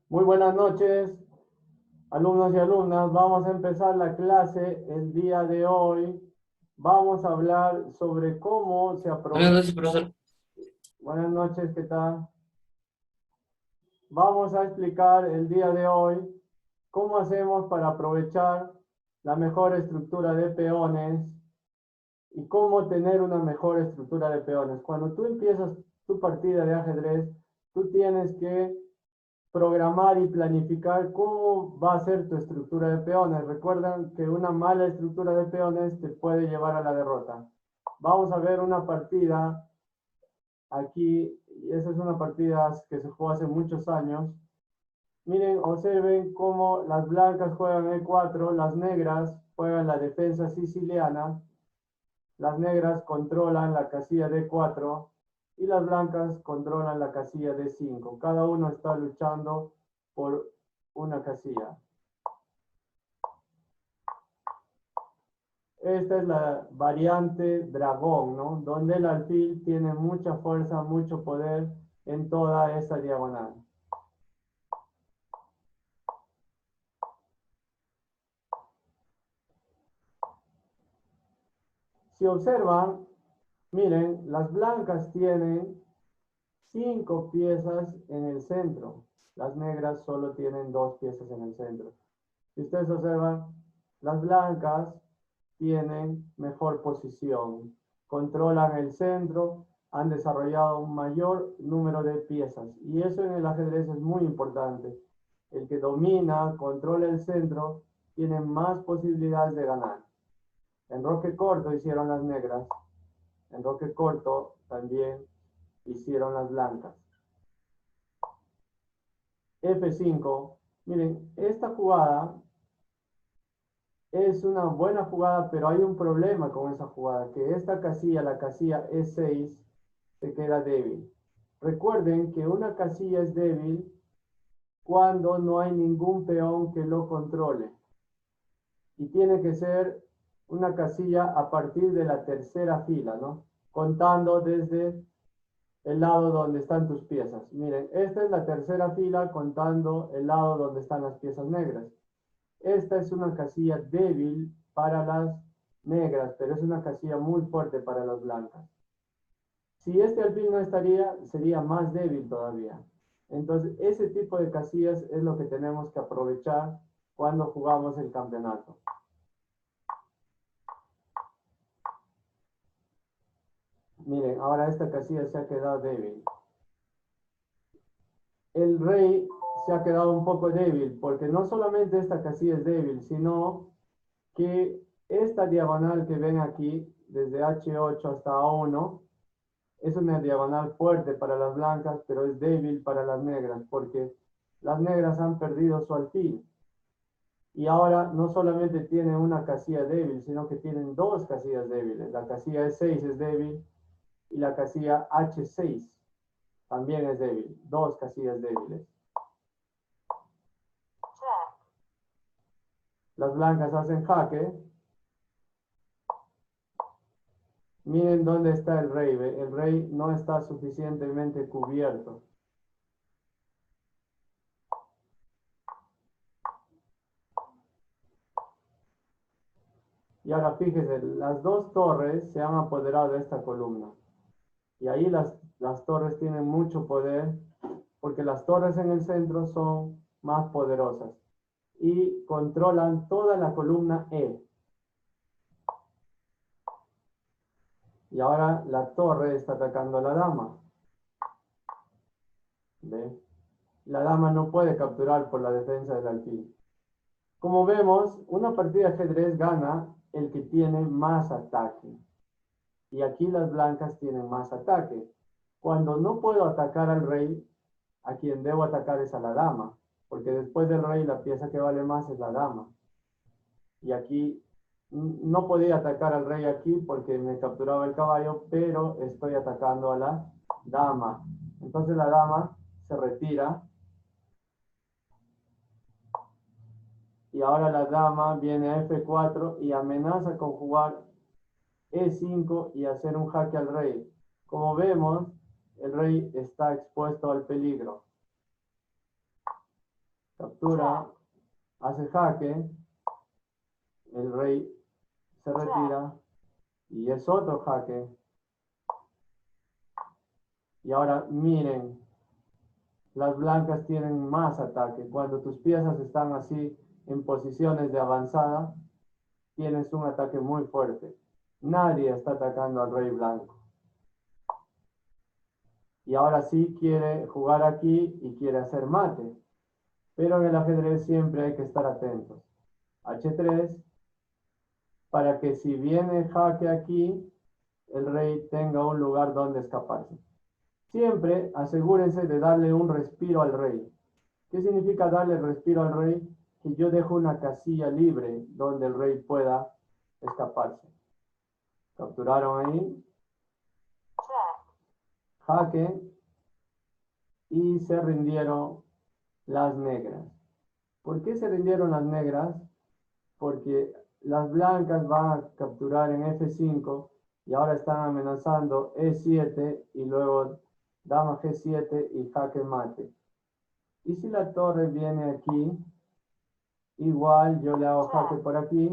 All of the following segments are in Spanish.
Muy buenas noches, alumnos y alumnas. Vamos a empezar la clase el día de hoy. Vamos a hablar sobre cómo se Buenas aprovecha. noches, profesor. Buenas noches, ¿qué tal? Vamos a explicar el día de hoy cómo hacemos para aprovechar la mejor estructura de peones y cómo tener una mejor estructura de peones. Cuando tú empiezas tu partida de ajedrez, tú tienes que programar y planificar cómo va a ser tu estructura de peones. Recuerden que una mala estructura de peones te puede llevar a la derrota. Vamos a ver una partida aquí, y esa es una partida que se jugó hace muchos años. Miren, observen cómo las blancas juegan E4, las negras juegan la defensa siciliana, las negras controlan la casilla D4 y las blancas controlan la casilla D5. Cada uno está luchando por una casilla. Esta es la variante dragón, ¿no? Donde el alfil tiene mucha fuerza, mucho poder en toda esta diagonal. Si observan, miren, las blancas tienen 5 piezas en el centro. Las negras solo tienen 2 piezas en el centro. Si ustedes observan, las blancas tienen mejor posición, controlan el centro, han desarrollado un mayor número de piezas. Y eso en el ajedrez es muy importante. El que domina, controla el centro, tiene más posibilidades de ganar. En roque corto hicieron las negras, en roque corto también hicieron las blancas. F5, miren, esta jugada es una buena jugada, pero hay un problema con esa jugada, que esta casilla, la casilla E6, se queda débil. Recuerden que una casilla es débil cuando no hay ningún peón que lo controle. Y tiene que ser una casilla a partir de la tercera fila, ¿no? Contando desde el lado donde están tus piezas. Miren, esta es la tercera fila contando el lado donde están las piezas negras. Esta es una casilla débil para las negras, pero es una casilla muy fuerte para las blancas. Si este alfil no estaría, sería más débil todavía. Entonces, ese tipo de casillas es lo que tenemos que aprovechar cuando jugamos el campeonato. Miren, ahora esta casilla se ha quedado débil. El rey se ha quedado un poco débil, porque no solamente esta casilla es débil, sino que esta diagonal que ven aquí, desde H8 hasta A1, es una diagonal fuerte para las blancas, pero es débil para las negras, porque las negras han perdido su alfil. Y ahora no solamente tienen una casilla débil, sino que tienen dos casillas débiles. La casilla E6 es débil y la casilla H6 también es débil. Dos casillas débiles. Las blancas hacen jaque. Miren dónde está el rey. ¿Ve? El rey no está suficientemente cubierto. Y ahora fíjense, las dos torres se han apoderado de esta columna. Y ahí las torres tienen mucho poder porque las torres en el centro son más poderosas y controlan toda la columna E. Y ahora la torre está atacando a la dama. ¿Ve? La dama no puede capturar por la defensa del alfil. Como vemos, una partida de ajedrez gana el que tiene más ataque. Y aquí las blancas tienen más ataque. Cuando no puedo atacar al rey, a quien debo atacar es a la dama, porque después del rey la pieza que vale más es la dama. Y aquí no podía atacar al rey aquí porque me capturaba el caballo, pero estoy atacando a la dama. Entonces la dama se retira y ahora la dama viene a F4 y amenaza con jugar E5 y hacer un jaque al rey. Como vemos, el rey está expuesto al peligro. captura, hace jaque, el rey se retira y es otro jaque. Y ahora miren, las blancas tienen más ataque. Cuando tus piezas están así en posiciones de avanzada, tienes un ataque muy fuerte. Nadie está atacando al rey blanco. Y ahora sí quiere jugar aquí y quiere hacer mate. Pero en el ajedrez siempre hay que estar atentos. H3, para que si viene jaque aquí, el rey tenga un lugar donde escaparse. Siempre asegúrense de darle un respiro al rey. ¿Qué significa darle respiro al rey? Que yo dejo una casilla libre donde el rey pueda escaparse. Capturaron ahí. Jaque. Y se rindieron las negras. ¿Por qué se rindieron las negras? Porque las blancas van a capturar en F5 y ahora están amenazando E7 y luego dama G7 y jaque mate. Y si la torre viene aquí, igual yo le hago jaque por aquí.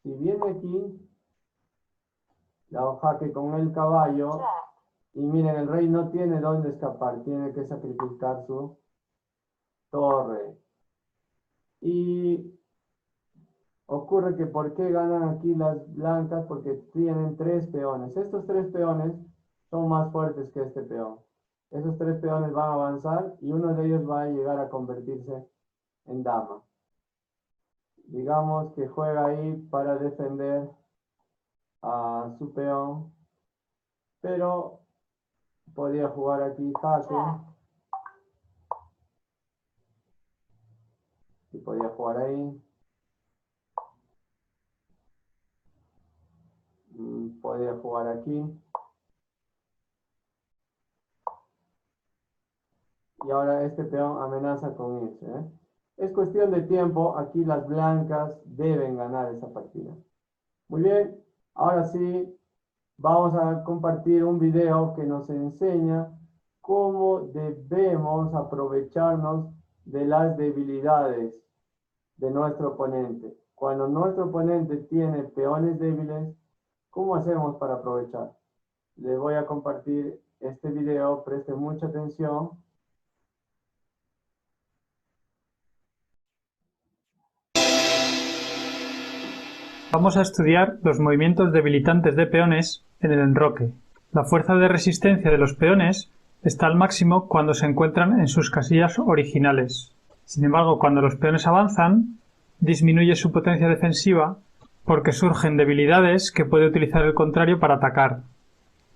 Si viene aquí, le hago jaque con el caballo. Y miren, el rey no tiene dónde escapar, tiene que sacrificar su torre. Y ocurre que ¿por qué ganan aquí las blancas? Porque tienen 3 peones. Estos 3 peones son más fuertes que este peón. Esos 3 peones van a avanzar y uno de ellos va a llegar a convertirse en dama. Digamos que juega ahí para defender a su peón, pero podría jugar aquí jaque y podría jugar ahí. Podría jugar aquí. Y ahora este peón amenaza con irse. Es cuestión de tiempo. Aquí las blancas deben ganar esa partida. Muy bien. Ahora sí, vamos a compartir un video que nos enseña cómo debemos aprovecharnos de las debilidades de nuestro oponente. Cuando nuestro oponente tiene peones débiles, ¿cómo hacemos para aprovechar? Les voy a compartir este video. Presten mucha atención. Vamos a estudiar los movimientos debilitantes de peones en el enroque. La fuerza de resistencia de los peones está al máximo cuando se encuentran en sus casillas originales. Sin embargo, cuando los peones avanzan, disminuye su potencia defensiva porque surgen debilidades que puede utilizar el contrario para atacar.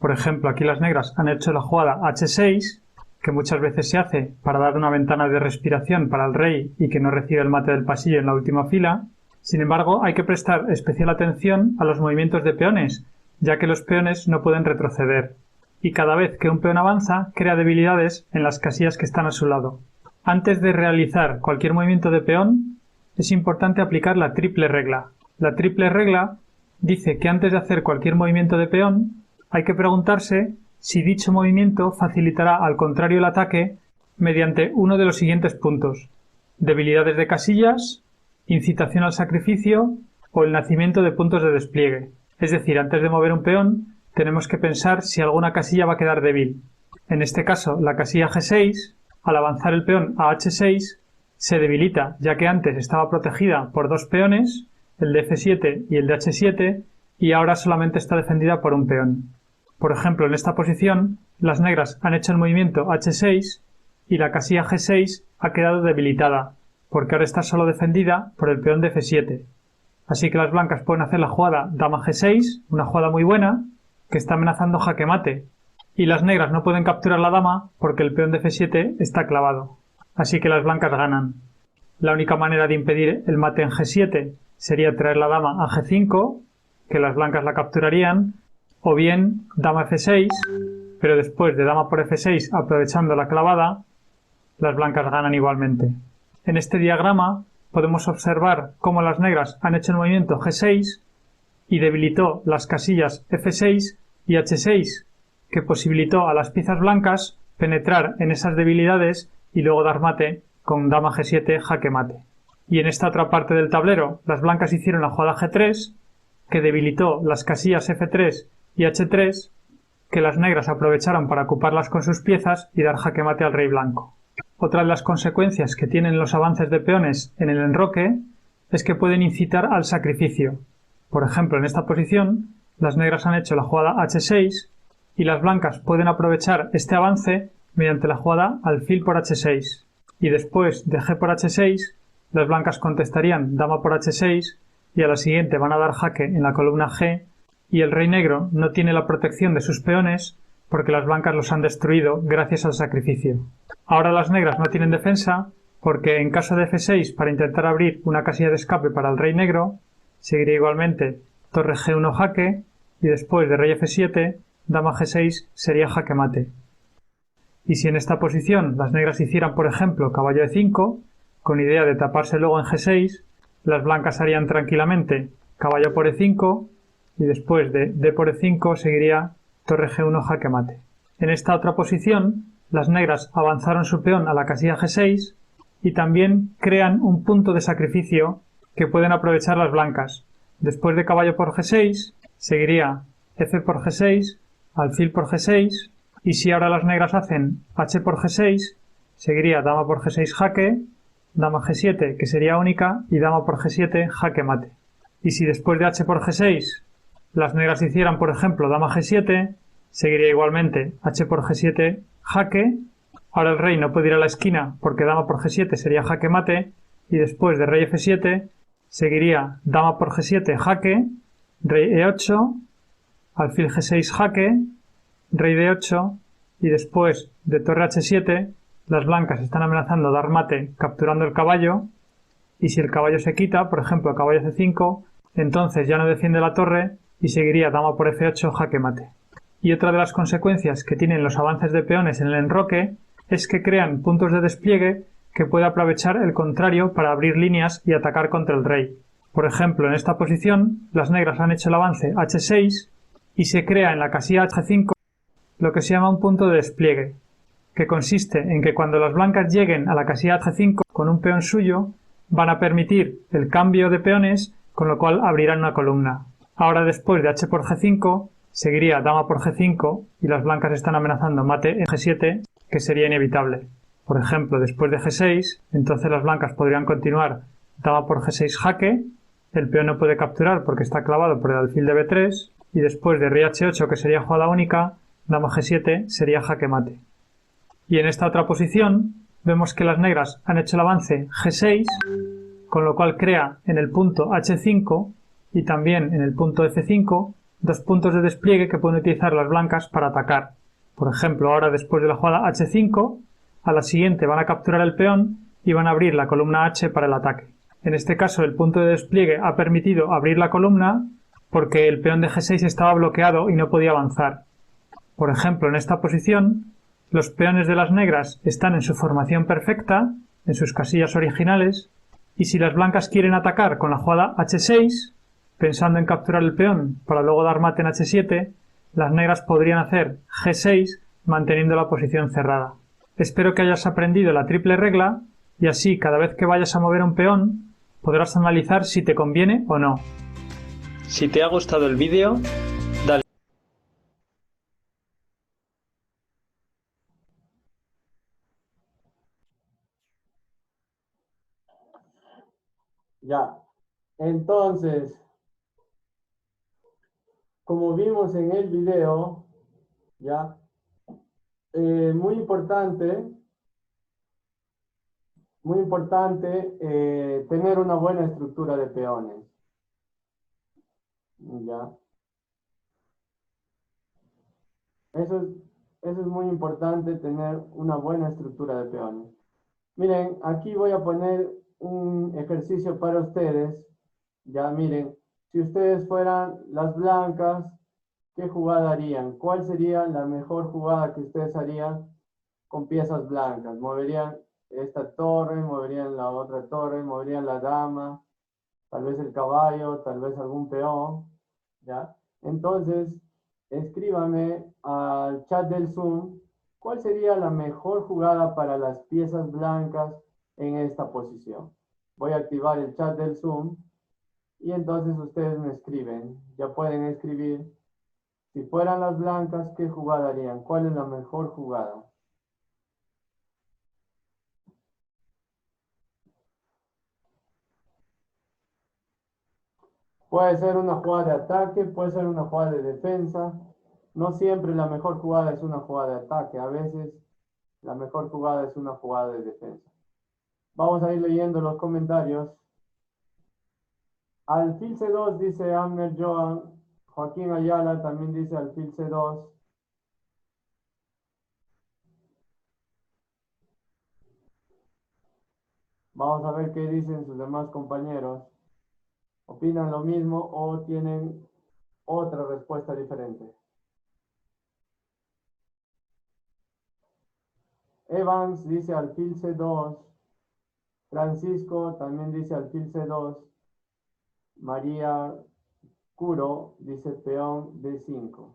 Por ejemplo, aquí las negras han hecho la jugada H6, que muchas veces se hace para dar una ventana de respiración para el rey y que no reciba el mate del pasillo en la última fila. Sin embargo, hay que prestar especial atención a los movimientos de peones, ya que los peones no pueden retroceder, y cada vez que un peón avanza, crea debilidades en las casillas que están a su lado. Antes de realizar cualquier movimiento de peón, es importante aplicar la triple regla. La triple regla dice que antes de hacer cualquier movimiento de peón, hay que preguntarse si dicho movimiento facilitará al contrario el ataque mediante uno de los siguientes puntos: debilidades de casillas, incitación al sacrificio o el nacimiento de puntos de despliegue. Es decir, antes de mover un peón, tenemos que pensar si alguna casilla va a quedar débil. En este caso, la casilla G6, al avanzar el peón a H6, se debilita, ya que antes estaba protegida por 2 peones, el de F7 y el de H7, y ahora solamente está defendida por un peón. Por ejemplo, en esta posición, las negras han hecho el movimiento H6 y la casilla G6 ha quedado debilitada, porque ahora está solo defendida por el peón de F7. Así que las blancas pueden hacer la jugada dama G6, una jugada muy buena, que está amenazando jaque mate, y las negras no pueden capturar la dama porque el peón de F7 está clavado. Así que las blancas ganan. La única manera de impedir el mate en G7 sería traer la dama a G5, que las blancas la capturarían, o bien dama F6, pero después de dama por F6 aprovechando la clavada, las blancas ganan igualmente. En este diagrama podemos observar cómo las negras han hecho el movimiento G6 y debilitó las casillas F6 y H6, que posibilitó a las piezas blancas penetrar en esas debilidades y luego dar mate con dama G7 jaque mate. Y en esta otra parte del tablero, las blancas hicieron la jugada G3, que debilitó las casillas F3 y H3, que las negras aprovecharon para ocuparlas con sus piezas y dar jaque mate al rey blanco. Otra de las consecuencias que tienen los avances de peones en el enroque es que pueden incitar al sacrificio. Por ejemplo, en esta posición, las negras han hecho la jugada H6 y las blancas pueden aprovechar este avance mediante la jugada alfil por H6. Y después de G por H6, las blancas contestarían dama por H6 y a la siguiente van a dar jaque en la columna G y el rey negro no tiene la protección de sus peones porque las blancas los han destruido gracias al sacrificio. Ahora las negras no tienen defensa porque en caso de F6 para intentar abrir una casilla de escape para el rey negro, seguiría igualmente torre G1 jaque y después de rey F7, dama G6 sería jaque mate. Y si en esta posición las negras hicieran por ejemplo caballo E5, con idea de taparse luego en G6, las blancas harían tranquilamente caballo por E5 y después de D por E5 seguiría torre G1 jaque mate. En esta otra posición, las negras avanzaron su peón a la casilla G6 y también crean un punto de sacrificio que pueden aprovechar las blancas. Después de caballo por G6, seguiría F por G6, alfil por G6 y si ahora las negras hacen H por G6, seguiría dama por G6 jaque, dama G7 que sería única y dama por G7 jaque mate. Y si después de H por G6 las negras hicieran por ejemplo dama G7, seguiría igualmente H por G7 jaque. Ahora el rey no puede ir a la esquina porque dama por G7 sería jaque mate y después de rey F7 seguiría dama por G7 jaque, rey E8, alfil G6 jaque, rey D8 y después de torre H7 las blancas están amenazando dar mate capturando el caballo y si el caballo se quita, por ejemplo caballo C5, entonces ya no defiende la torre y seguiría dama por F8 jaque mate. Y otra de las consecuencias que tienen los avances de peones en el enroque es que crean puntos de despliegue que puede aprovechar el contrario para abrir líneas y atacar contra el rey. Por ejemplo, en esta posición, las negras han hecho el avance H6 y se crea en la casilla H5 lo que se llama un punto de despliegue, que consiste en que cuando las blancas lleguen a la casilla H5 con un peón suyo, van a permitir el cambio de peones, con lo cual abrirán una columna. Ahora después de H por G5, seguiría dama por G5 y las blancas están amenazando mate en G7, que sería inevitable. Por ejemplo, después de G6, entonces las blancas podrían continuar dama por G6 jaque, el peón no puede capturar porque está clavado por el alfil de B3, y después de rey H8, que sería jugada única, dama G7 sería jaque mate. Y en esta otra posición, vemos que las negras han hecho el avance G6, con lo cual crea en el punto H5 y también en el punto F5 dos puntos de despliegue que pueden utilizar las blancas para atacar. Por ejemplo, ahora después de la jugada H5, a la siguiente van a capturar el peón y van a abrir la columna H para el ataque. En este caso, el punto de despliegue ha permitido abrir la columna porque el peón de G6 estaba bloqueado y no podía avanzar. Por ejemplo, en esta posición, los peones de las negras están en su formación perfecta, en sus casillas originales, y si las blancas quieren atacar con la jugada H6, pensando en capturar el peón para luego dar mate en H7, las negras podrían hacer G6 manteniendo la posición cerrada. Espero que hayas aprendido la triple regla y así cada vez que vayas a mover un peón podrás analizar si te conviene o no. Si te ha gustado el vídeo, dale. Ya, entonces, como vimos en el video, ya, muy importante tener una buena estructura de peones, ya. Eso es muy importante, tener una buena estructura de peones. Miren, aquí voy a poner un ejercicio para ustedes. Ya miren, si ustedes fueran las blancas, ¿qué jugada harían? ¿Cuál sería la mejor jugada que ustedes harían con piezas blancas? ¿Moverían esta torre, moverían la otra torre, moverían la dama, tal vez el caballo, tal vez algún peón? ¿Ya? Entonces, escríbame al chat del Zoom cuál sería la mejor jugada para las piezas blancas en esta posición. Voy a activar el chat del Zoom y entonces ustedes me escriben. Ya pueden escribir. Si fueran las blancas, ¿qué jugada harían? ¿Cuál es la mejor jugada? Puede ser una jugada de ataque, puede ser una jugada de defensa. No siempre la mejor jugada es una jugada de ataque. A veces la mejor jugada es una jugada de defensa. Vamos a ir leyendo los comentarios. Alfil C2 dice Amner Joan. Joaquín Ayala también dice alfil C2. Vamos a ver qué dicen sus demás compañeros. ¿Opinan lo mismo o tienen otra respuesta diferente? Evans dice alfil C2. Francisco también dice alfil C2. María Curo dice peón D5.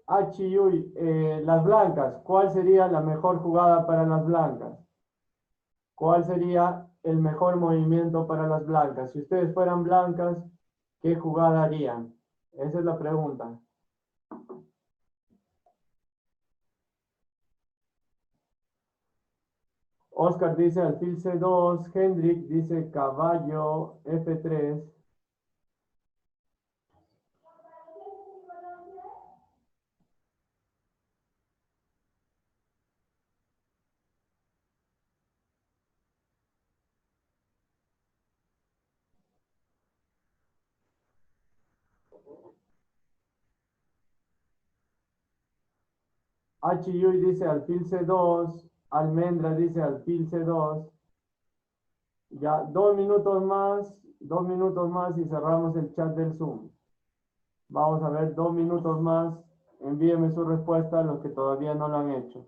Achiyuy, las blancas, ¿cuál sería la mejor jugada para las blancas? ¿Cuál sería el mejor movimiento para las blancas? Si ustedes fueran blancas, ¿qué jugada harían? Esa es la pregunta. Oscar dice alfil C2, Hendrik dice caballo F3. Achiyuy dice alfil C2, Almendra dice alfil C2. Ya, 2 minutos más y cerramos el chat del Zoom. Vamos a ver 2 minutos más. Envíenme su respuesta a los que todavía no lo han hecho.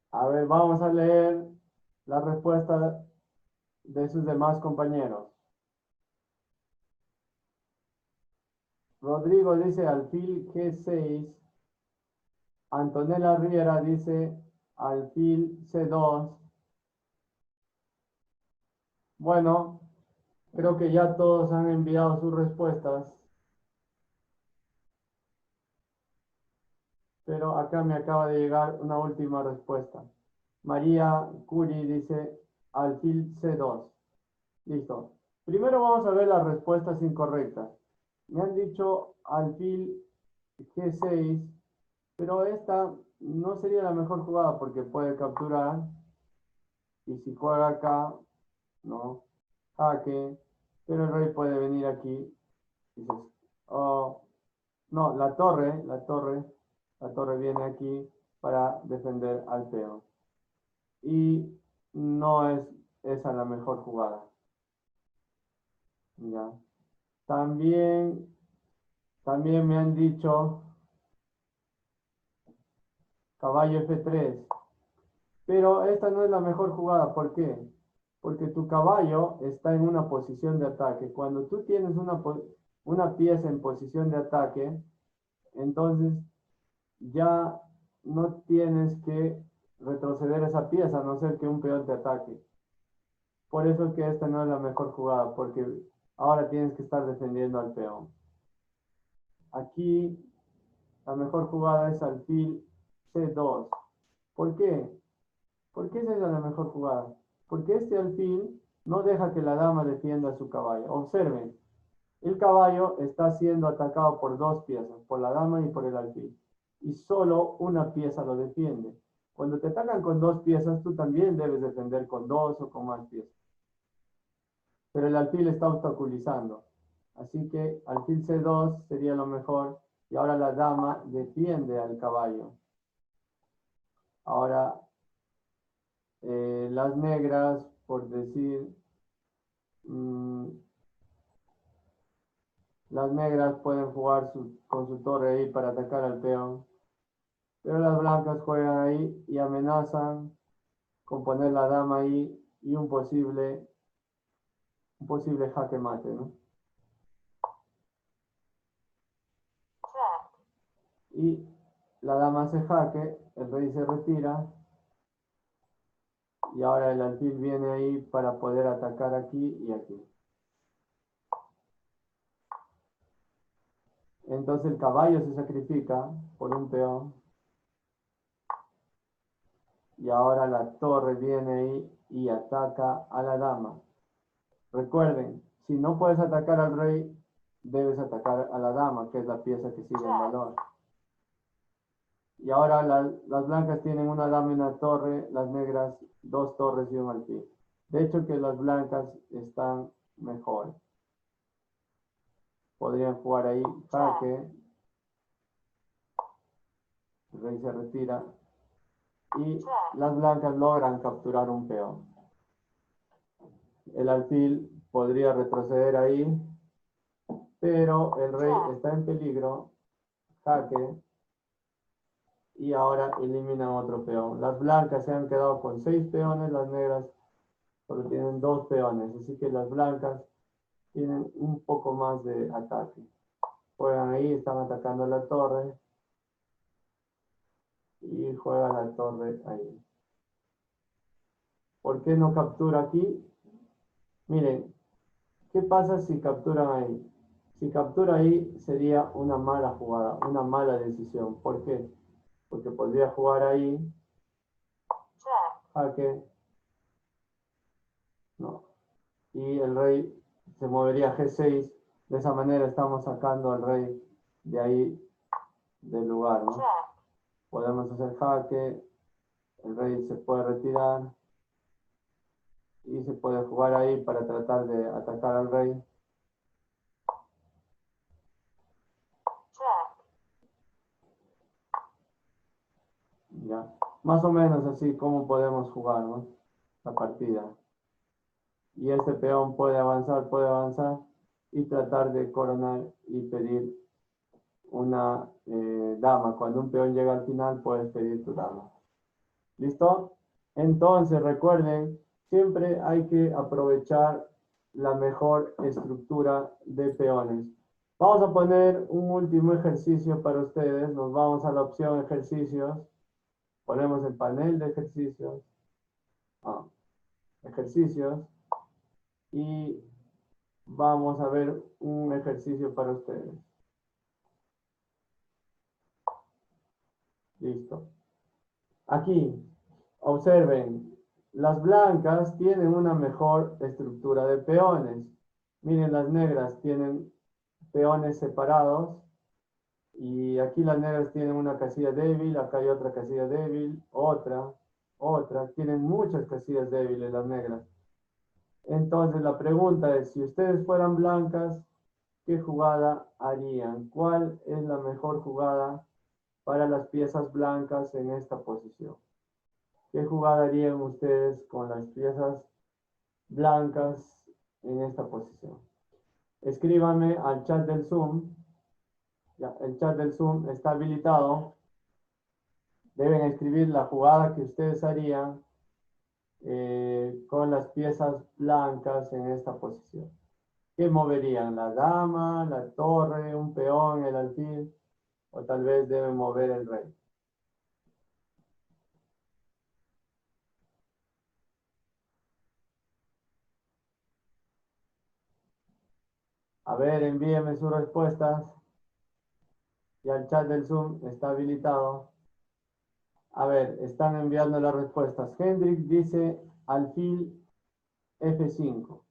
A ver, vamos a leer la respuesta de sus demás compañeros. Rodrigo dice alfil G6. Antonella Riera dice alfil C2. Bueno, creo que ya todos han enviado sus respuestas. Pero acá me acaba de llegar una última respuesta. María Curi dice alfil C2. Listo. Primero vamos a ver las respuestas incorrectas. Me han dicho alfil G6, pero esta no sería la mejor jugada porque puede capturar. Y si juega acá, no, jaque, pero el rey puede venir aquí. Dices, oh, no, la torre viene aquí para defender al peón. Y no es esa la mejor jugada. Ya. También me han dicho caballo F3. Pero esta no es la mejor jugada. ¿Por qué? Porque tu caballo está en una posición de ataque. Cuando tú tienes una pieza en posición de ataque, entonces ya no tienes que retroceder esa pieza, a no ser que un peón te ataque. Por eso es que esta no es la mejor jugada, porque ahora tienes que estar defendiendo al peón. Aquí la mejor jugada es alfil C2. ¿Por qué? ¿Por qué esa es la mejor jugada? Porque este alfil no deja que la dama defienda a su caballo. Observen, el caballo está siendo atacado por dos piezas, por la dama y por el alfil. Y solo una pieza lo defiende. Cuando te atacan con dos piezas, tú también debes defender con dos o con más piezas. Pero el alfil está obstaculizando. Así que alfil C2 sería lo mejor. Y ahora la dama defiende al caballo. Ahora las negras, por decir, las negras pueden jugar con su torre ahí para atacar al peón. Pero las blancas juegan ahí y amenazan con poner la dama ahí y un posible jaque mate, ¿no? Y la dama hace jaque, el rey se retira y ahora el alfil viene ahí para poder atacar aquí y aquí. Entonces el caballo se sacrifica por un peón y ahora la torre viene ahí y ataca a la dama. Recuerden, si no puedes atacar al rey, debes atacar a la dama, que es la pieza que sigue en valor. Y ahora las blancas tienen una dama y una torre, las negras dos torres y un alfil. De hecho que las blancas están mejor. Podrían jugar ahí jaque. El rey se retira. Y las blancas logran capturar un peón. El alfil podría retroceder ahí. Pero el rey está en peligro. Jaque. Y ahora eliminan otro peón. Las blancas se han quedado con 6 peones, las negras solo tienen 2 peones, así que las blancas tienen un poco más de ataque. Juegan ahí, están atacando la torre y juegan la torre ahí. ¿Por qué no captura aquí? Miren, ¿qué pasa si capturan ahí? Si captura ahí sería una mala jugada, una mala decisión. ¿Por qué? Porque podría jugar ahí, jaque, no, y el rey se movería a G6. De esa manera estamos sacando al rey de ahí del lugar, ¿no? Podemos hacer jaque, el rey se puede retirar y se puede jugar ahí para tratar de atacar al rey. ¿Ya? Más o menos así como podemos jugar, ¿no? La partida. Y este peón puede avanzar y tratar de coronar y pedir una dama. Cuando un peón llega al final, puedes pedir tu dama. ¿Listo? Entonces, recuerden, siempre hay que aprovechar la mejor estructura de peones. Vamos a poner un último ejercicio para ustedes. Nos vamos a la opción ejercicios. Ponemos el panel de ejercicios. Ejercicios. Y vamos a ver un ejercicio para ustedes. Listo. Aquí, observen, las blancas tienen una mejor estructura de peones. Miren, las negras tienen peones separados y aquí las negras tienen una casilla débil, acá hay otra casilla débil, otra, tienen muchas casillas débiles las negras. Entonces la pregunta es, si ustedes fueran blancas, ¿qué jugada harían? ¿Cuál es la mejor jugada para las piezas blancas en esta posición? ¿Qué jugada harían ustedes con las piezas blancas en esta posición? Escríbanme al chat del Zoom. Ya, el chat del Zoom está habilitado. Deben escribir la jugada que ustedes harían con las piezas blancas en esta posición. ¿Qué moverían? ¿La dama, la torre, un peón, el alfil? O tal vez deben mover el rey. A ver, envíenme sus respuestas. Ya el chat del Zoom está habilitado. A ver, están enviando las respuestas. Hendrik dice alfil F5.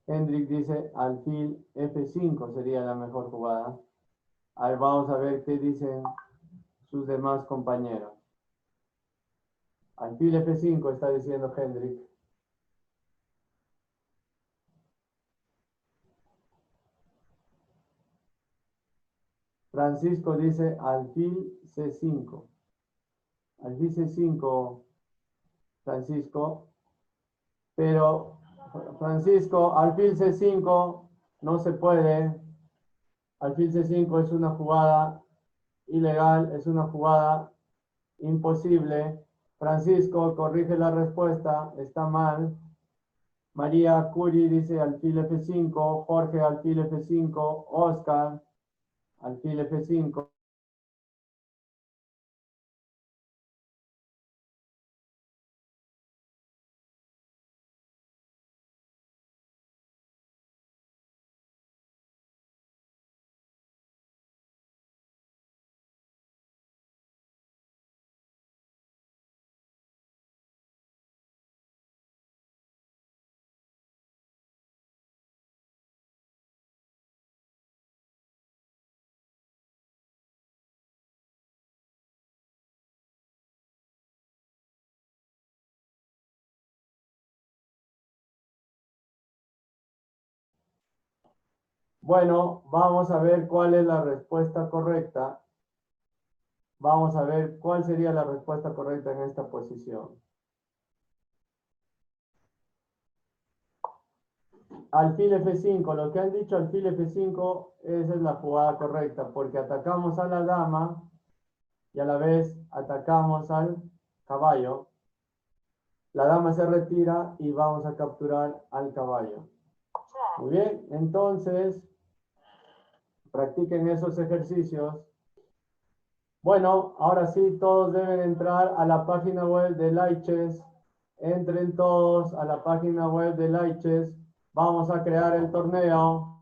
Hendrik dice alfil F5 sería la mejor jugada. A ver, vamos a ver qué dicen sus demás compañeros. Alfil F5 está diciendo Hendrik. Francisco dice alfil C5. Alfil C5, Francisco. Pero, Francisco, alfil C5 no se puede. Alfil C5 es una jugada ilegal, es una jugada imposible. Francisco corrige la respuesta, está mal. María Curi dice alfil F5, Jorge alfil F5, Oscar alfil F5. Bueno, vamos a ver cuál es la respuesta correcta. Vamos a ver cuál sería la respuesta correcta en esta posición. Alfil F5, lo que han dicho alfil F5, esa es la jugada correcta, porque atacamos a la dama y a la vez atacamos al caballo. La dama se retira y vamos a capturar al caballo. Muy bien, entonces practiquen esos ejercicios. Bueno, ahora sí, todos deben entrar a la página web de Lichess. Entren todos a la página web de Lichess. Vamos a crear el torneo.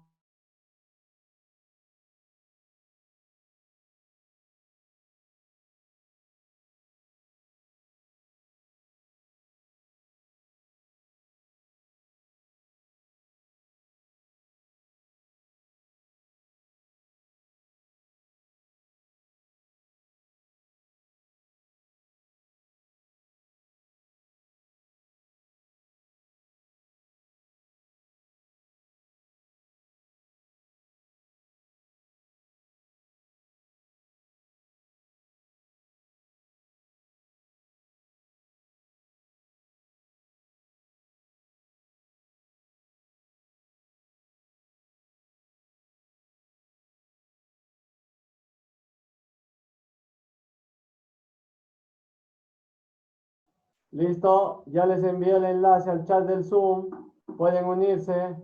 Listo, ya les envié el enlace al chat del Zoom. Pueden unirse,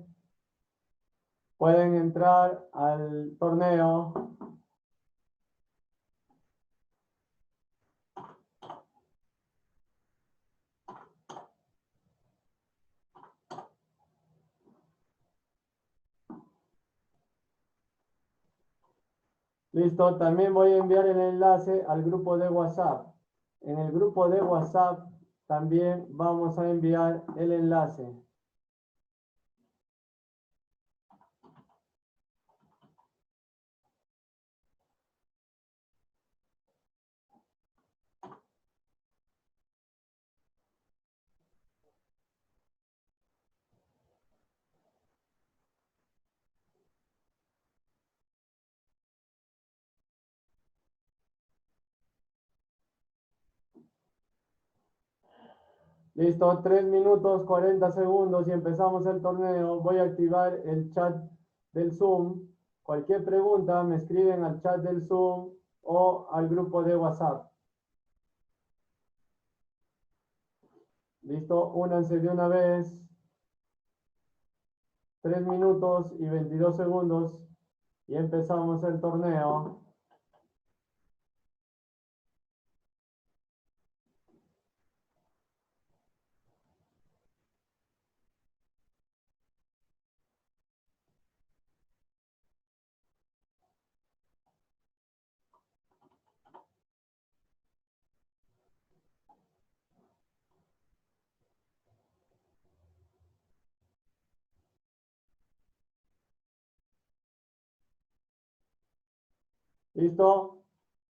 pueden entrar al torneo. Listo, también voy a enviar el enlace al grupo de WhatsApp. En el grupo de WhatsApp también vamos a enviar el enlace. Listo, 3 minutos 40 segundos y empezamos el torneo. Voy a activar el chat del Zoom. Cualquier pregunta me escriben al chat del Zoom o al grupo de WhatsApp. Listo, únanse de una vez. 3 minutos y 22 segundos y empezamos el torneo. ¿Listo?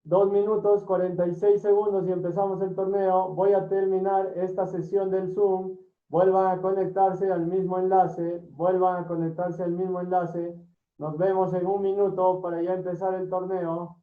2 minutos 46 segundos y empezamos el torneo. Voy a terminar esta sesión del Zoom. Vuelvan a conectarse al mismo enlace. Vuelvan a conectarse al mismo enlace. Nos vemos en un minuto para ya empezar el torneo.